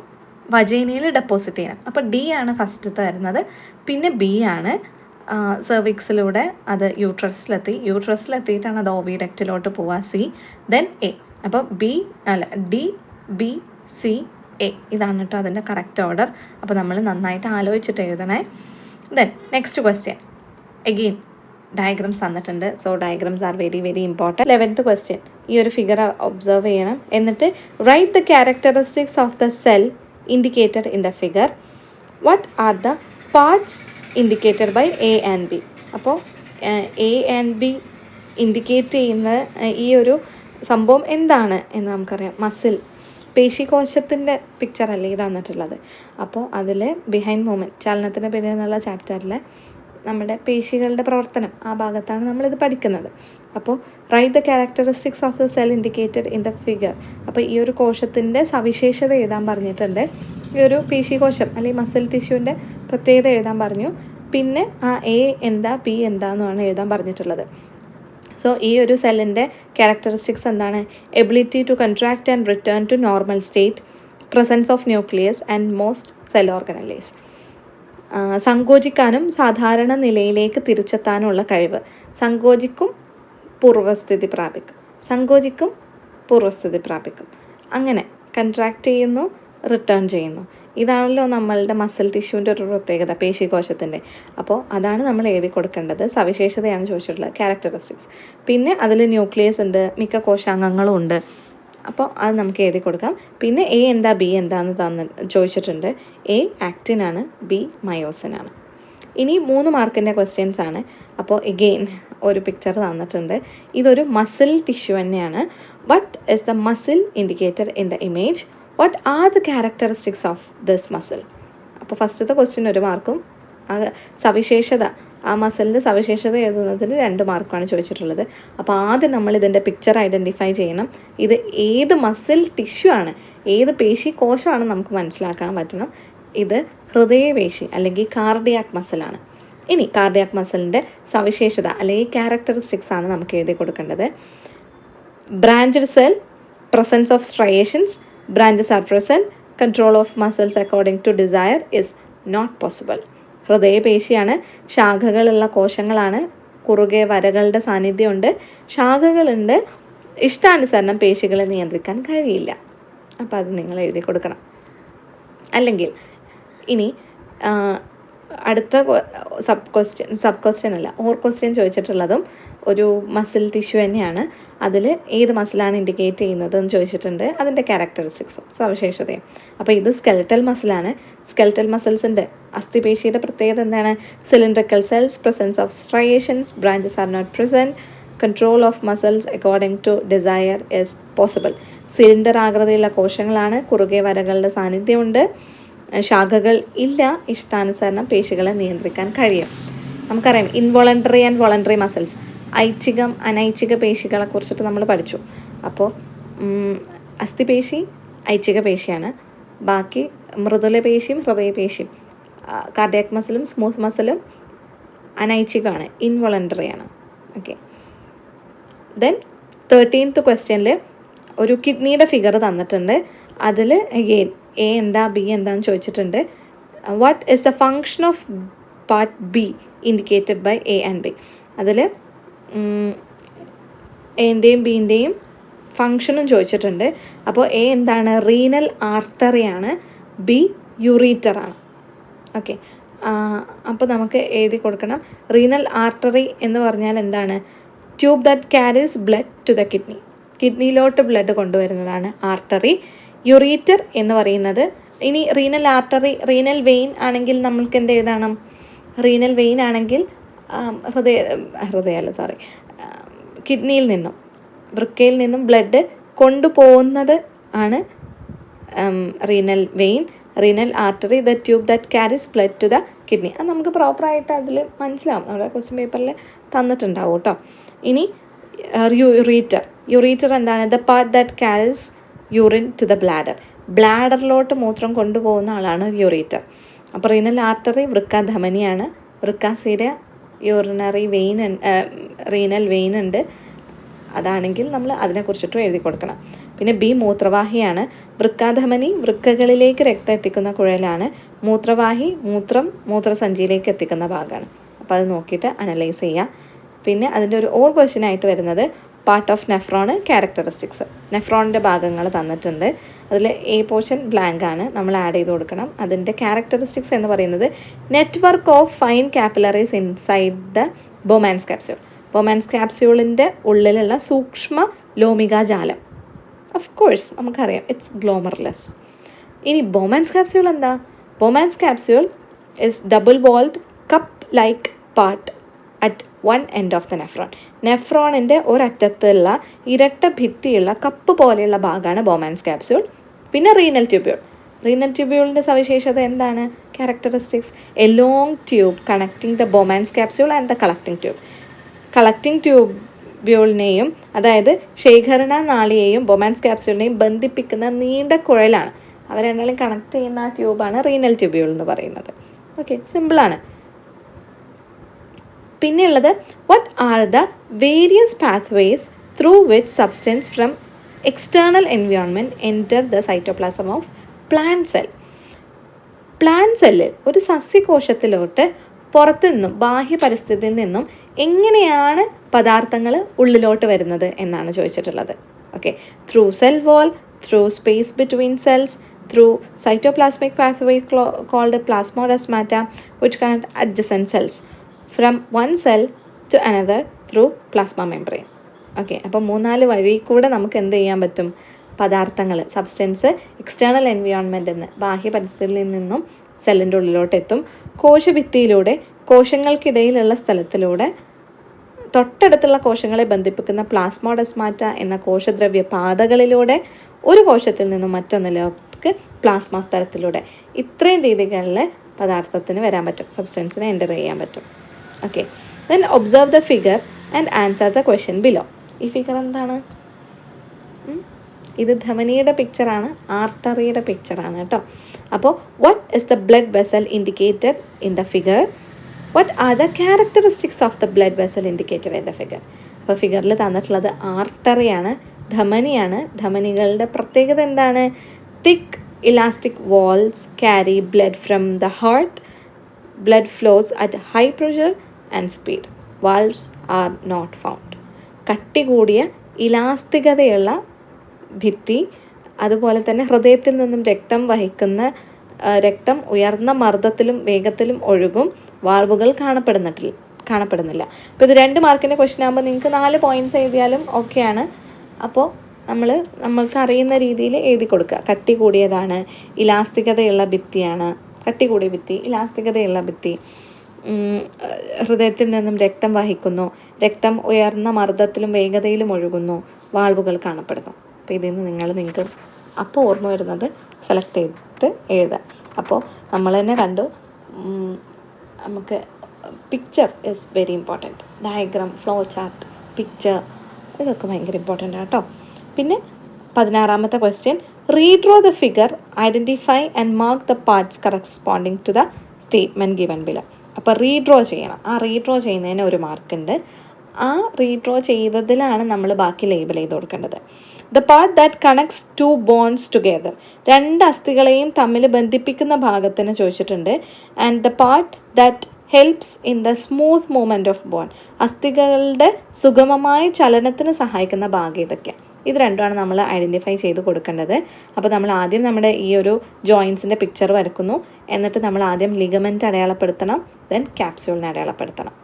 വജൈനയിൽ ഡെപ്പോസിറ്റ് ചെയ്യണം. അപ്പോൾ ഡി ആണ് ഫസ്റ്റത്തെ വരുന്നത്. പിന്നെ ബി ആണ് സെർവിക്സിലൂടെ അത് യൂട്രസിലെത്തിയിട്ടാണ് അത് ഓവിഡക്റ്റിലോട്ട് പോവുക, സി. Then A. അപ്പോൾ ഡി, ബി, സി, എ ഇതാണ് കേട്ടോ അതിൻ്റെ കറക്റ്റ് ഓർഡർ. അപ്പോൾ നമ്മൾ നന്നായിട്ട് ആലോചിച്ചിട്ട് എഴുതണേ. Then next question, again diagrams തന്നിട്ടുണ്ട്. So diagrams are very very important. 11th question, ഈ ഒരു ഫിഗർ ഒബ്സർവ് ചെയ്യണം. എന്നിട്ട് write the characteristics of the cell indicated in the figure. What are the parts indicated by A and B? അപ്പോൾ എ ആൻഡ് ബി ഇൻഡിക്കേറ്റ് ചെയ്യുന്ന ഈ ഒരു സംഭവം എന്താണ് എന്ന് നമുക്കറിയാം. മസിൽ, പേശികോശത്തിൻ്റെ പിക്ചറല്ലേ ഇത് തന്നിട്ടുള്ളത്. അപ്പോൾ അതിൽ ബിഹൈൻഡ് മൂവ്മെൻറ്റ്, ചലനത്തിന് പിന്നിൽ എന്നുള്ള ചാപ്റ്ററിൽ നമ്മുടെ പേശികളുടെ പ്രവർത്തനം ആ ഭാഗത്താണ് നമ്മളിത് പഠിക്കുന്നത്. അപ്പോൾ right the characteristics of the cell indicated in the figure. അപ്പോൾ ഈ ഒരു കോശത്തിൻ്റെ സവിശേഷത എഴുതാൻ പറഞ്ഞിട്ടുണ്ട്. ഈ ഒരു പേശികോശം അല്ലെങ്കിൽ മസിൽ ടിഷ്യൂവിൻ്റെ പ്രത്യേകത എഴുതാൻ പറഞ്ഞു. പിന്നെ ആ എ എന്താ ബി എന്താണെന്നാണ് എഴുതാൻ പറഞ്ഞിട്ടുള്ളത്. സോ ഈ ഒരു സെല്ലിൻ്റെ ക്യാരക്ടറിസ്റ്റിക്സ് എന്താണ്? Ability to contract and return to normal state, presence of nucleus and most cell organelles. സങ്കോചിക്കാനും സാധാരണ നിലയിലേക്ക് തിരിച്ചെത്താനുള്ള കഴിവ്. സങ്കോചിക്കും പൂർവ്വസ്ഥിതി പ്രാപിക്കും, സങ്കോചിക്കും പൂർവ്വസ്ഥിതി പ്രാപിക്കും. അങ്ങനെ കൺട്രാക്ട് ചെയ്യുന്നു, റിട്ടേൺ ചെയ്യുന്നു. ഇതാണല്ലോ നമ്മളുടെ മസിൽ ടിഷ്യൂവിൻ്റെ ഒരു പ്രത്യേകത, പേശികോശത്തിൻ്റെ. അപ്പോൾ അതാണ് നമ്മൾ എഴുതി കൊടുക്കേണ്ടത്. സവിശേഷതയാണ് ചോദിച്ചിട്ടുള്ളത്, ക്യാരക്ടറിസ്റ്റിക്സ്. പിന്നെ അതിൽ ന്യൂക്ലിയസ് ഉണ്ട്, മിക്ക കോശാംഗങ്ങളും ഉണ്ട്. അപ്പോൾ അത് നമുക്ക് എഴുതി കൊടുക്കാം. പിന്നെ എ എന്താ ബി എന്താന്ന് ചോദിച്ചിട്ടുണ്ട്. എ ആക്റ്റിനാണ്, ബി മയോസിനാണ്. ഇനി 3 മാർക്കിൻ്റെ ക്വസ്റ്റ്യൻസ് ആണ്. അപ്പോൾ എഗെയിൻ ഒരു പിക്ചർ തന്നിട്ടുണ്ട്. ഇതൊരു മസിൽ ടിഷ്യൂ തന്നെയാണ്. What is the muscle indicated in the image? What are the characteristics of this muscle? അപ്പോൾ ഫസ്റ്റത്തെ ക്വസ്റ്റ്യൻ 1 മാർക്കും സവിശേഷത, ആ മസിലിൻ്റെ സവിശേഷത എഴുതുന്നതിന് 2 മാർക്കാണ് ചോദിച്ചിട്ടുള്ളത്. അപ്പോൾ ആദ്യം നമ്മൾ ഇതിൻ്റെ പിക്ചർ ഐഡൻറ്റിഫൈ ചെയ്യണം. ഇത് ഏത് മസിൽ ടിഷ്യൂ ആണ്, ഏത് പേശി കോശമാണ് നമുക്ക് മനസ്സിലാക്കാൻ പറ്റണം. ഇത് ഹൃദയപേശി അല്ലെങ്കിൽ കാർഡിയാക് മസിലാണ്. ഇനി കാർഡിയാക് മസിലിൻ്റെ സവിശേഷത അല്ലെങ്കിൽ ക്യാരക്ടറിസ്റ്റിക്സ് ആണ് നമുക്ക് എഴുതി കൊടുക്കേണ്ടത്. Branched cell, presence of striations, branches are present, control of muscles according to desire is not possible. ഹൃദയപേശിയാണ്, ശാഖകളുള്ള കോശങ്ങളാണ്, കുറുകെ വരകളുടെ സാന്നിധ്യമുണ്ട്, ശാഖകളുണ്ട്, ഇഷ്ടാനുസരണം പേശികളെ നിയന്ത്രിക്കാൻ കഴിയില്ല. അപ്പോൾ അത് നിങ്ങൾ എഴുതി കൊടുക്കണം. അല്ലെങ്കിൽ ഇനി അടുത്ത സബ് ക്വസ്റ്റ്യൻ അല്ല, ഓർ ക്വസ്റ്റ്യൻ ചോദിച്ചിട്ടുള്ളതും ഒരു മസിൽ ടിഷ്യൂ തന്നെയാണ്. അതിൽ ഏത് മസിലാണ് ഇൻഡിക്കേറ്റ് ചെയ്യുന്നത് എന്ന് ചോദിച്ചിട്ടുണ്ട്. അതിൻ്റെ ക്യാരക്ടറിസ്റ്റിക്സും സവിശേഷതയും. അപ്പോൾ ഇത് സ്കെലറ്റൽ മസിലാണ്. സ്കെലറ്റൽ മസിൽസിൻ്റെ അസ്ഥിപേശിയുടെ പ്രത്യേകത എന്താണ്? Cylindrical cells, presence of striations, branches are not present, control of muscles according to desire is possible. Cylinder ആകൃതിയിലുള്ള കോശങ്ങളാണ്, കുറുകെ വരകളുടെ സാന്നിധ്യമുണ്ട്, ശാഖകൾ ഇല്ല, ഇഷ്ടാനുസരണം പേശികളെ നിയന്ത്രിക്കാൻ കഴിയും. നമുക്കറിയാം ഇൻവോളണ്ടറി ആൻഡ് വോളണ്ടറി മസിൽസ്, ഐച്ഛികം അനൈച്ഛിക പേശികളെ കുറിച്ചിട്ട് നമ്മൾ പഠിച്ചു. അപ്പോൾ അസ്ഥിപേശി ഐച്ഛിക പേശിയാണ്, ബാക്കി മൃദുല പേശിയും ഹൃദയപേശിയും കാർഡിയാക് മസിലും സ്മൂത്ത് മസിലും അനൈച്ഛികമാണ്, ഇൻവോളണ്ടറിയാണ്. ഓക്കെ. ദെൻ 13th ക്വസ്റ്റ്യനിൽ ഒരു കിഡ്നിയുടെ ഫിഗർ തന്നിട്ടുണ്ട്. അതിൽ അഗെയിൻ എ എന്താ ബി എന്താന്ന് ചോദിച്ചിട്ടുണ്ട്. What is the function of part B indicated by A and B? അതിൽ എൻ്റെയും ബീൻ്റെയും ഫങ്ഷനും ചോദിച്ചിട്ടുണ്ട്. അപ്പോൾ എ എന്താണ്? റീനൽ ആർട്ടറിയാണ്, ബി യൂറീറ്ററാണ്. ഓക്കെ. അപ്പോൾ നമുക്ക് എഴുതി കൊടുക്കണം. റീനൽ ആർട്ടറി എന്ന് പറഞ്ഞാൽ എന്താണ്? Tube that carries blood to the kidney, കിഡ്നിയിലോട്ട് ബ്ലഡ് കൊണ്ടുവരുന്നതാണ് ആർട്ടറി. യൂറീറ്റർ എന്ന് പറയുന്നത്, ഇനി റീനൽ ആർട്ടറി, റീനൽ വെയിൻ ആണെങ്കിൽ നമ്മൾക്ക് എന്ത് എഴുതണം? റീനൽ വെയിൻ ആണെങ്കിൽ കിഡ്നിയിൽ നിന്നും വൃക്കയിൽ നിന്നും ബ്ലഡ് കൊണ്ടുപോകുന്നത് ആണ് renal vein. Renal artery the tube that carries blood to the kidney. അത് നമുക്ക് പ്രോപ്പറായിട്ട് അതിൽ മനസ്സിലാവും, നമ്മുടെ ക്വസ്റ്റ്യൻ പേപ്പറിൽ തന്നിട്ടുണ്ടാവും കേട്ടോ. ഇനി യൂറീറ്റർ. യൂറീറ്റർ എന്താണ്? The part that carries urine to the bladder. ബ്ലാഡറിലോട്ട് മൂത്രം കൊണ്ടുപോകുന്ന ആളാണ് യൂറീറ്റർ. അപ്പോൾ റീനൽ ആർട്ടറി വൃക്കാധമനിയാണ്, വൃക്കാശീര യൂറിനറി വെയിൻ, റീനൽ വെയിൻ ഉണ്ട്. അതാണെങ്കിൽ നമ്മൾ അതിനെക്കുറിച്ചിട്ടും എഴുതി കൊടുക്കണം. പിന്നെ ബി മൂത്രവാഹിയാണ്. വൃക്കാധമനി വൃക്കകളിലേക്ക് രക്തം എത്തിക്കുന്ന കുഴലാണ്. മൂത്രവാഹി മൂത്രസഞ്ചിയിലേക്ക് എത്തിക്കുന്ന ഭാഗമാണ്. അപ്പോൾ അത് നോക്കിയിട്ട് അനലൈസ് ചെയ്യുക. പിന്നെ അതിൻ്റെ ഒരു ഓർ ക്വസ്റ്റ്യൻ ആയിട്ട് വരുന്നത് പാർട്ട് ഓഫ് നെഫ്രോൺ ക്യാരക്ടറിസ്റ്റിക്സ്. നെഫ്രോണിൻ്റെ ഭാഗങ്ങൾ തന്നിട്ടുണ്ട്. അതിൽ എ പോർഷൻ ബ്ലാങ്ക് ആണ്, നമ്മൾ ആഡ് ചെയ്ത് കൊടുക്കണം. അതിൻ്റെ ക്യാരക്ടറിസ്റ്റിക്സ് എന്ന് പറയുന്നത് network of fine capillaries inside the Bowman's capsule. Bowman's ക്യാപ്സ്യൂളിൻ്റെ ഉള്ളിലുള്ള സൂക്ഷ്മ ലോമികാജാലം. ഓഫ് കോഴ്സ് നമുക്കറിയാം, ഇറ്റ്സ് ഗ്ലോമർലെസ്. ഇനി ബൊമാൻസ് ക്യാപ്സ്യൂൾ എന്താ? Bowman's capsule is double walled cup like part at one end of the nephron. നെഫ്രോണിൻ്റെ ഒരറ്റത്തുള്ള ഇരട്ട ഭിത്തിയുള്ള കപ്പ് പോലെയുള്ള ഭാഗമാണ് ബൊമാൻസ് ക്യാപ്സ്യൂൾ. പിന്നെ റീനൽ ട്യൂബ്യൂൾ. റീനൽ ട്യൂബ്യൂളിൻ്റെ സവിശേഷത എന്താണ്? Characteristics a long tube connecting the Bowman's capsule and the collecting tube. Collecting tube ട്യൂബ്യൂളിനെയും അതായത് ശേഖരണ നാളിയെയും ബൊമാൻസ് ക്യാപ്സ്യൂളിനെയും ബന്ധിപ്പിക്കുന്ന നീണ്ട കുഴലാണ്. അവ രണ്ടാളും കണക്ട് ചെയ്യുന്ന ആ ട്യൂബാണ് റീനൽ ട്യൂബ്യൂൾ എന്ന് പറയുന്നത്. ഓക്കെ, സിമ്പിളാണ്. പിന്നെയുള്ളത് what are the various pathways through which substance from external environment enter the cytoplasm of plant cell. Plant സെല്ലിൽ ഒരു സസ്യകോശത്തിലോട്ട് പുറത്തു നിന്നും ബാഹ്യ പരിസ്ഥിതിയിൽ നിന്നും എങ്ങനെയാണ് പദാർത്ഥങ്ങൾ ഉള്ളിലോട്ട് വരുന്നത് എന്നാണ് ചോദിച്ചിട്ടുള്ളത്. Okay, through cell wall, through space between cells, through cytoplasmic pathway called plasmodesmata which connect adjacent cells from one cell to another through plasma membrane. Okay, അപ്പോൾ 3-4 വഴി കൂടെ നമുക്ക് എന്ത് ചെയ്യാൻ പറ്റും? പദാർത്ഥങ്ങൾ, സബ്സ്റ്റൻസ് എക്സ്റ്റേണൽ എൻവയോൺമെൻറ്റിൽ നിന്ന്, ബാഹ്യ പരിസ്ഥിതിയിൽ നിന്നും സെല്ലിൻ്റെ ഉള്ളിലോട്ട് എത്തും. കോശഭിത്തിയിലൂടെ, കോശങ്ങൾക്കിടയിലുള്ള സ്ഥലത്തിലൂടെ, തൊട്ടടുത്തുള്ള കോശങ്ങളെ ബന്ധിപ്പിക്കുന്ന പ്ലാസ്മോഡെസ്മാറ്റ എന്ന കോശദ്രവ്യ പാതകളിലൂടെ, ഒരു കോശത്തിൽ നിന്നും മറ്റൊന്നിലേക്ക് പ്ലാസ്മ സ്ഥലത്തിലൂടെ, ഇത്രയും രീതികളിൽ പദാർത്ഥത്തിന് വരാൻ പറ്റും, സബ്സ്റ്റൻസിനെ എൻ്റർ ചെയ്യാൻ പറ്റും. Okay, then observe the figure and answer the question below. ഈ ഫിഗർ എന്താണ്? ഇത് ധമനിയുടെ പിക്ചറാണ്, ആർട്ടറിയുടെ പിക്ചറാണ് കേട്ടോ. അപ്പോൾ what is the blood vessel indicated in the figure? What are the characteristics of the blood vessel indicated in the figure? അപ്പോൾ ഫിഗറിൽ തന്നിട്ടുള്ളത് ആർട്ടറിയാണ്, ധമനിയാണ്. ധമനികളുടെ പ്രത്യേകത എന്താണ്? Thick elastic walls carry blood from the heart. Blood flows at high pressure and speed. Valves are not found. കട്ടി കൂടിയ ഇലാസ്തികതയുള്ള ഭിത്തി, അതുപോലെ തന്നെ ഹൃദയത്തിൽ നിന്നും രക്തം വഹിക്കുന്ന രക്തം ഉയർന്ന മർദ്ദത്തിലും വേഗത്തിലും ഒഴുകും. വാൾവുകൾ കാണപ്പെടുന്നില്ല. അപ്പോൾ ഇത് 2 മാർക്കിൻ്റെ ക്വസ്റ്റ്യൻ ആകുമ്പോൾ നിങ്ങൾക്ക് 4 പോയിൻറ്റ്സ് എഴുതിയാലും ഓക്കെയാണ്. അപ്പോൾ നമ്മൾക്ക് അറിയുന്ന രീതിയിൽ എഴുതി കൊടുക്കുക. കട്ടി കൂടിയതാണ്, ഇലാസ്തികതയുള്ള ഭിത്തിയാണ്, കട്ടി കൂടിയ ഭിത്തി, ഇലാസ്തികതയുള്ള ഭിത്തി, ഹൃദയത്തിൽ നിന്നും രക്തം വഹിക്കുന്നു, രക്തം ഉയർന്ന മർദ്ദത്തിലും വേഗതയിലും ഒഴുകുന്നു, വാൾവുകൾ കാണപ്പെടുന്നു. അപ്പോൾ ഇതിൽ നിന്ന് നിങ്ങൾക്ക് അപ്പോൾ ഓർമ്മ വരുന്നത് സെലക്ട് ചെയ്തിട്ട് എഴുതാം. അപ്പോൾ നമ്മൾ തന്നെ കണ്ടു, നമുക്ക് picture is very important. Diagram, flow chart, picture, ഇതൊക്കെ ഭയങ്കര ഇമ്പോർട്ടൻ്റ് ആട്ടോ. പിന്നെ 16ാമത്തെ question, redraw the figure, identify and mark the parts corresponding to the statement given below. അപ്പോൾ റീഡ്രോ ചെയ്യണം. ആ റീഡ്രോ ചെയ്യുന്നതിന് 1 മാർക്കുണ്ട്. ആ റീഡ്രോ ചെയ്തതിലാണ് നമ്മൾ ബാക്കി ലേബൽ ചെയ്ത് കൊടുക്കേണ്ടത്. The part that connects 2 bones together, 2 അസ്ഥികളെയും തമ്മിൽ ബന്ധിപ്പിക്കുന്ന ഭാഗത്തിന് ചോദിച്ചിട്ടുണ്ട്. And the part that helps in the smooth movement of bone, അസ്ഥികളുടെ സുഗമമായ ചലനത്തിന് സഹായിക്കുന്ന ഭാഗം ഇതൊക്കെയാണ്. ഇത് രണ്ടുമാണ് നമ്മൾ ഐഡൻറ്റിഫൈ ചെയ്ത് കൊടുക്കേണ്ടത്. അപ്പോൾ നമ്മൾ ആദ്യം നമ്മുടെ ഈ ഒരു ജോയിൻസിൻ്റെ പിക്ചർ വരക്കുന്നു. എന്നിട്ട് നമ്മൾ ആദ്യം ലിഗമെൻറ്റ് അടയാളപ്പെടുത്തണം, ദെൻ ക്യാപ്സ്യൂളിനെ അടയാളപ്പെടുത്തണം.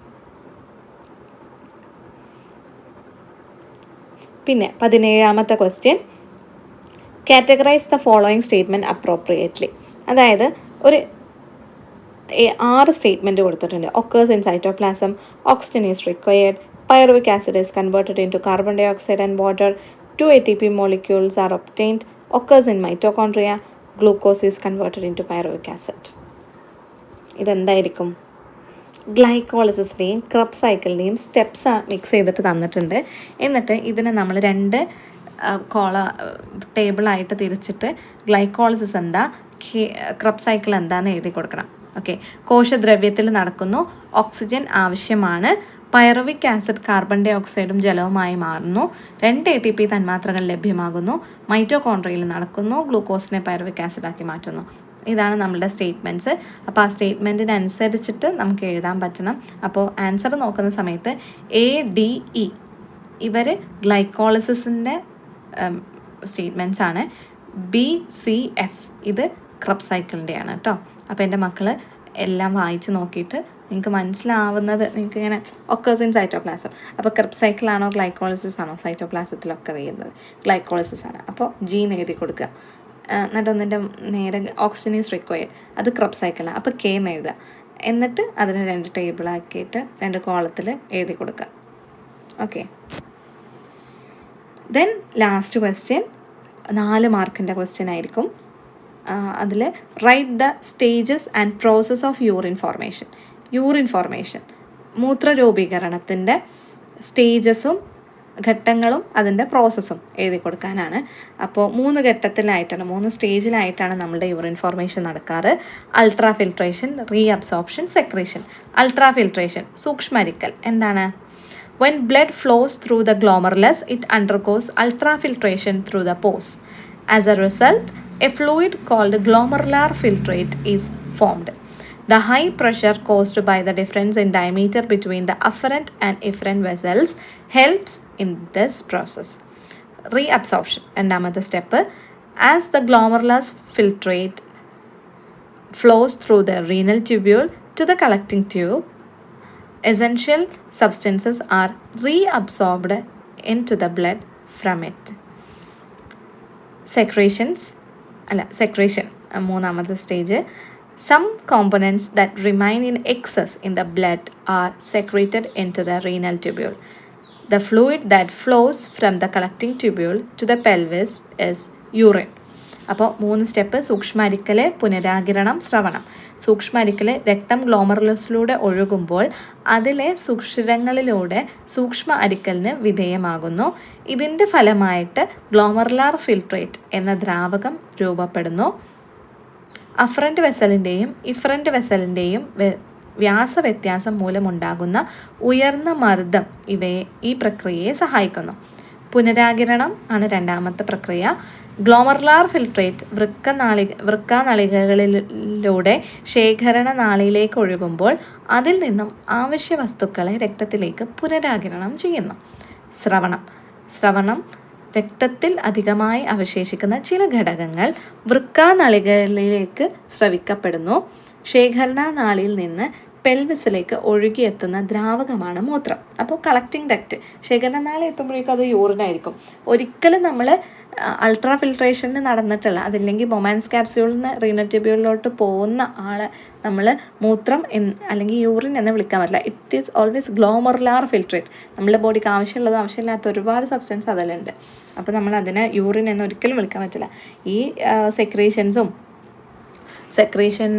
പിന്നെ 17ാമത്തെ question, categorise the following statement appropriately. അതായത് ഒരു 6 സ്റ്റേറ്റ്മെൻറ്റ് കൊടുത്തിട്ടുണ്ട്. Occurs in cytoplasm, oxygen is required, pyruvic acid is converted into carbon dioxide and water, 2 ATP molecules are obtained, occurs in mitochondria, glucose is converted into pyruvic acid. ഇതെന്തായിരിക്കും? ഗ്ലൈക്കോളിസിൻ്റെയും ക്രബ് സൈക്കിളിൻ്റെയും സ്റ്റെപ്സ് മിക്സ് ചെയ്തിട്ട് തന്നിട്ടുണ്ട്. എന്നിട്ട് ഇതിനെ നമ്മൾ 2 ടേബിളായിട്ട് തിരിച്ചിട്ട് ഗ്ലൈക്കോളിസിസ് എന്താ, ക്രബ് സൈക്കിൾ എന്താണെന്ന് എഴുതി കൊടുക്കണം. ഓക്കെ, കോശദ്രവ്യത്തിൽ നടക്കുന്നു, ഓക്സിജൻ ആവശ്യമാണ്, പൈറുവിക് ആസിഡ് കാർബൺ ഡൈ ഓക്സൈഡും ജലവുമായി മാറുന്നു, 2 ATP തന്മാത്രകൾ ലഭ്യമാകുന്നു, മൈറ്റോകോൺട്രിയയിൽ നടക്കുന്നു, ഗ്ലൂക്കോസിനെ പൈറുവിക് ആസിഡാക്കി മാറ്റുന്നു. ഇതാണ് നമ്മളുടെ സ്റ്റേറ്റ്മെൻറ്റ്സ്. അപ്പോൾ ആ സ്റ്റേറ്റ്മെൻറ്റിനനുസരിച്ചിട്ട് നമുക്ക് എഴുതാൻ പറ്റണം. അപ്പോൾ ആൻസർ നോക്കുന്ന സമയത്ത് ADE ഇവർ ഗ്ലൈക്കോളിസിൻ്റെ സ്റ്റേറ്റ്മെൻറ്റ്സ് ആണ്. BCF ഇത് ക്രബ് സൈക്കിളിൻ്റെയാണ് കേട്ടോ. അപ്പോൾ എൻ്റെ മക്കൾ എല്ലാം വായിച്ച് നോക്കിയിട്ട് നിങ്ങൾക്ക് മനസ്സിലാവുന്നത്, നിങ്ങൾക്ക് ഇങ്ങനെ ഒക്കേഴ്സ് ഇൻ സൈറ്റോപ്ലാസം, അപ്പോൾ ക്രബ് സൈക്കിളാണോ ഗ്ലൈക്കോളിസിസ് ആണോ സൈറ്റോപ്ലാസത്തിലൊക്കെ ചെയ്യുന്നത്? ഗ്ലൈക്കോളിസിസ് ആണ്. അപ്പോൾ G എന്ന് എഴുതി കൊടുക്കുക. എന്നിട്ട് ഒന്നിൻ്റെ നേരെ ഓക്സിജൻ ഈസ് റിക്വയർഡ്, അത് ക്രബ് സൈക്കിളാണ്, അപ്പോൾ K എന്ന് എഴുതുക. എന്നിട്ട് അതിനെ 2 ടേബിളാക്കിയിട്ട് 2 കോളത്തിൽ എഴുതി കൊടുക്കുക. ഓക്കെ, ദെൻ ലാസ്റ്റ് ക്വസ്റ്റ്യൻ 4 മാർക്കിൻ്റെ ക്വസ്റ്റ്യൻ ആയിരിക്കും. അതിൽ write the stages and process of urine formation. മൂത്രരൂപീകരണത്തിൻ്റെ സ്റ്റേജസും ഘട്ടങ്ങളും അതിൻ്റെ പ്രോസസ്സും എഴുതി കൊടുക്കാനാണ്. അപ്പോൾ 3 ഘട്ടത്തിലായിട്ടാണ് 3 സ്റ്റേജിലായിട്ടാണ് നമ്മളുടെ യൂറിൻ ഫോർമേഷൻ നടക്കാറ്. Ultrafiltration, reabsorption, secretion. Ultrafiltration സൂക്ഷ്മരിക്കൽ എന്താണ്? When blood flows through the glomerulus, it undergoes ultrafiltration through the pores. As a result, a fluid called glomerular filtrate is formed. The high pressure caused by the difference in diameter between the afferent and efferent vessels helps in this process. Reabsorption രണ്ടാമത്തെ step. As the glomerular filtrate flows through the renal tubule to the collecting tube, essential substances are reabsorbed into the blood from it. Secretion മൂന്നാമത്തെ stage. Some components that remain in excess in the blood are secreted into the renal tubule. The fluid that flows from the collecting tubule to the pelvis is urine. അപ്പോൾ 3 സ്റ്റെപ്പ്. സൂക്ഷ്മരിക്കൽ, പുനരാകിരണം, ശ്രവണം. സൂക്ഷ്മരിക്കൽ രക്തം ഗ്ലോമറുലസിലൂടെ ഒഴുകുമ്പോൾ അതിലെ സുഷിരങ്ങളിലൂടെ സൂക്ഷ്മ അരിക്കലിന് വിധേയമാകുന്നു. ഇതിൻ്റെ ഫലമായിട്ട് ഗ്ലോമറുലാർ ഫിൽട്രേറ്റ് എന്ന ദ്രാവകം രൂപപ്പെടുന്നു. അഫറൻറ്റ് വെസലിൻ്റെയും ഇഫറൻറ്റ് വെസലിൻ്റെയും വ്യാസവ്യത്യാസം മൂലമുണ്ടാകുന്ന ഉയർന്ന മർദ്ദം ഈ പ്രക്രിയയെ സഹായിക്കുന്നു. പുനരാകിരണം ആണ് രണ്ടാമത്തെ പ്രക്രിയ. ഗ്ലോമറുലാർ ഫിൽട്രേറ്റ് വൃക്കാനളികകളിലൂടെ ശേഖരണ നാളിയിലേക്ക് ഒഴുകുമ്പോൾ അതിൽ നിന്നും ആവശ്യ വസ്തുക്കളെ രക്തത്തിലേക്ക് പുനരാകിരണം ചെയ്യുന്നു. ശ്രവണം രക്തത്തിൽ അധികമായി അവശേഷിക്കുന്ന ചില ഘടകങ്ങൾ വൃക്കാനളികകളിലേക്ക് സ്രവിക്കപ്പെടുന്നു. ശേഖരണ നാളിയിൽ നിന്ന് പെൽവിസിലേക്ക് ഒഴുകിയെത്തുന്ന ദ്രാവകമാണ് മൂത്രം. അപ്പോൾ കളക്റ്റിംഗ് ഡക്റ്റ് ശേഖരണനാളി എത്തുമ്പോഴേക്കും അത് യൂറിനായിരിക്കും. ഒരിക്കലും നമ്മൾ അൾട്രാ ഫിൽട്രേഷന് നടന്നിട്ടുള്ള, അതില്ലെങ്കിൽ ബൊമാൻസ് ക്യാപ്സ്യൂളിൽ നിന്ന് റീനൽ ട്യൂബ്യൂളിലോട്ട് പോകുന്ന ആളെ നമ്മൾ മൂത്രം അല്ലെങ്കിൽ യൂറിൻ എന്ന് വിളിക്കാൻ പറ്റില്ല. It is always glomerular filtrate. നമ്മുടെ ബോഡിക്ക് ആവശ്യമുള്ളത് ആവശ്യമില്ലാത്ത ഒരുപാട് സബ്സ്റ്റൻസ് അതിലുണ്ട്. അപ്പോൾ നമ്മൾ അതിനെ യൂറിൻ എന്ന് ഒരിക്കലും വിളിക്കാൻ പറ്റില്ല. ഈ സെക്രീഷൻ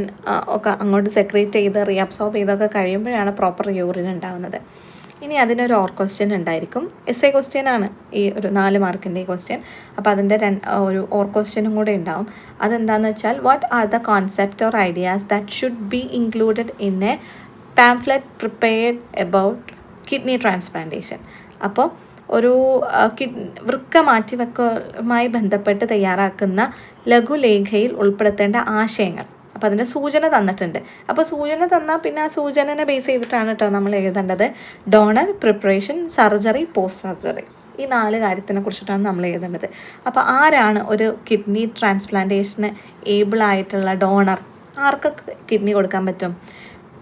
ഒക്കെ അങ്ങോട്ട് സെക്രീറ്റ് ചെയ്ത് റീഅബ്സോർബ് ചെയ്തൊക്കെ കഴിയുമ്പോഴാണ് പ്രോപ്പർ യൂറിൻ ഉണ്ടാകുന്നത്. ഇനി അതിനൊരു ക്വസ്റ്റ്യൻ ഉണ്ടായിരിക്കും. എസ്എ ക്വസ്റ്റ്യൻ ആണ് ഈ ഒരു 4 മാർക്കിൻ്റെ ക്വസ്റ്റ്യൻ. അപ്പോൾ അതിൻ്റെ ഒരു ക്വസ്റ്റ്യനും കൂടെ ഉണ്ടാവും. അതെന്താണെന്ന് വെച്ചാൽ, what are the concept or ideas that should be included in A pamphlet prepared about kidney transplantation. അപ്പോൾ ഒരു വൃക്ക മാറ്റിവെക്കലുമായി ബന്ധപ്പെട്ട് തയ്യാറാക്കുന്ന ലഘുലേഖയിൽ ഉൾപ്പെടുത്തേണ്ട ആശയങ്ങൾ. അപ്പോൾ അതിൻ്റെ സൂചന തന്നിട്ടുണ്ട്. അപ്പോൾ സൂചന തന്നാൽ പിന്നെ ആ സൂചനനെ ബേസ് ചെയ്തിട്ടാണ് കേട്ടോ നമ്മൾ എഴുതേണ്ടത്. Donor, preparation, surgery, post surgery. ഈ 4 കാര്യത്തിനെ കുറിച്ചിട്ടാണ് നമ്മൾ എഴുതേണ്ടത്. അപ്പോൾ ആരാണ് ഒരു കിഡ്നി ട്രാൻസ്പ്ലാന്റേഷന് ഏബിൾ ആയിട്ടുള്ള ഡോണർ? ആർക്കൊക്കെ കിഡ്നി കൊടുക്കാൻ പറ്റും?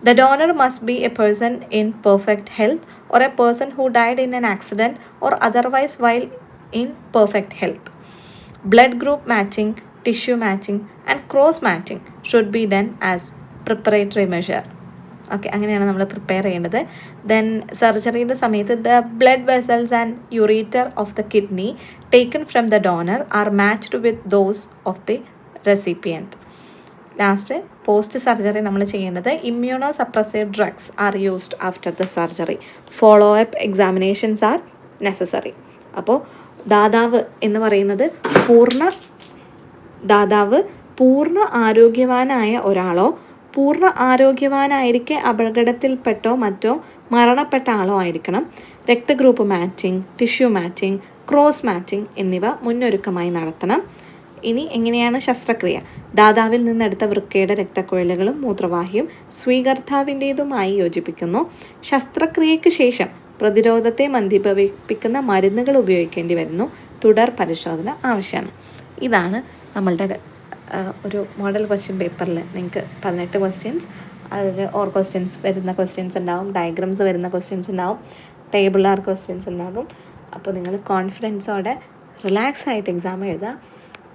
The donor must be a person in perfect health or a person who died in an accident or otherwise while in perfect health. Blood group matching, tissue matching and cross matching should be done as preparatory measure. ഓക്കെ, അങ്ങനെയാണ് നമ്മൾ പ്രിപ്പയർ ചെയ്യേണ്ടത്. ദെൻ സർജറിയുടെ സമയത്ത് the blood vessels and ureter of the kidney taken from the donor are matched with those of the recipient. Last post surgery നമ്മൾ ചെയ്യേണ്ടത് immunosuppressive drugs are used after the surgery. Follow up examinations are necessary. അപ്പോൾ ദാതാവ് എന്ന് പറയുന്നത് പൂർണ്ണ ആരോഗ്യവാനായ ഒരാളോ പൂർണ്ണ ആരോഗ്യവാനായിരിക്കെ അപകടത്തിൽപ്പെട്ടോ മറ്റോ മരണപ്പെട്ട ആളോ ആയിരിക്കണം. രക്തഗ്രൂപ്പ് matching, tissue matching, cross matching എന്നിവ മുന്നൊരുക്കമായി നടത്തണം. ഇനി എങ്ങനെയാണ് ശസ്ത്രക്രിയ? ദാതാവിൽ നിന്നെടുത്ത വൃക്കയുടെ രക്തക്കുഴലുകളും മൂത്രവാഹിയും സ്വീകർത്താവിൻ്റേതുമായി യോജിപ്പിക്കുന്നു. ശസ്ത്രക്രിയയ്ക്ക് ശേഷം പ്രതിരോധത്തെ മന്ദീഭവിപ്പിക്കുന്ന മരുന്നുകൾ ഉപയോഗിക്കേണ്ടി വരുന്നു. തുടർ പരിശോധന ആവശ്യമാണ്. ഇതാണ് നമ്മളുടെ ഒരു മോഡൽ ക്വസ്റ്റ്യൻ പേപ്പറിൽ നിങ്ങൾക്ക് 18 ക്വസ്റ്റ്യൻസ്, അതിൽ ക്വസ്റ്റ്യൻസ് വരുന്ന ക്വസ്റ്റ്യൻസ് ഉണ്ടാവും, ഡയഗ്രംസ് വരുന്ന ക്വസ്റ്റ്യൻസ് ഉണ്ടാവും, ടേബിളാർ ക്വസ്റ്റ്യൻസ് ഉണ്ടാകും. അപ്പോൾ നിങ്ങൾ കോൺഫിഡൻസോടെ റിലാക്സ് ആയിട്ട് എക്സാം എഴുതുക.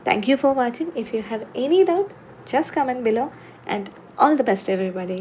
Thank you for watching. If you have any doubt, just comment below and all the best everybody.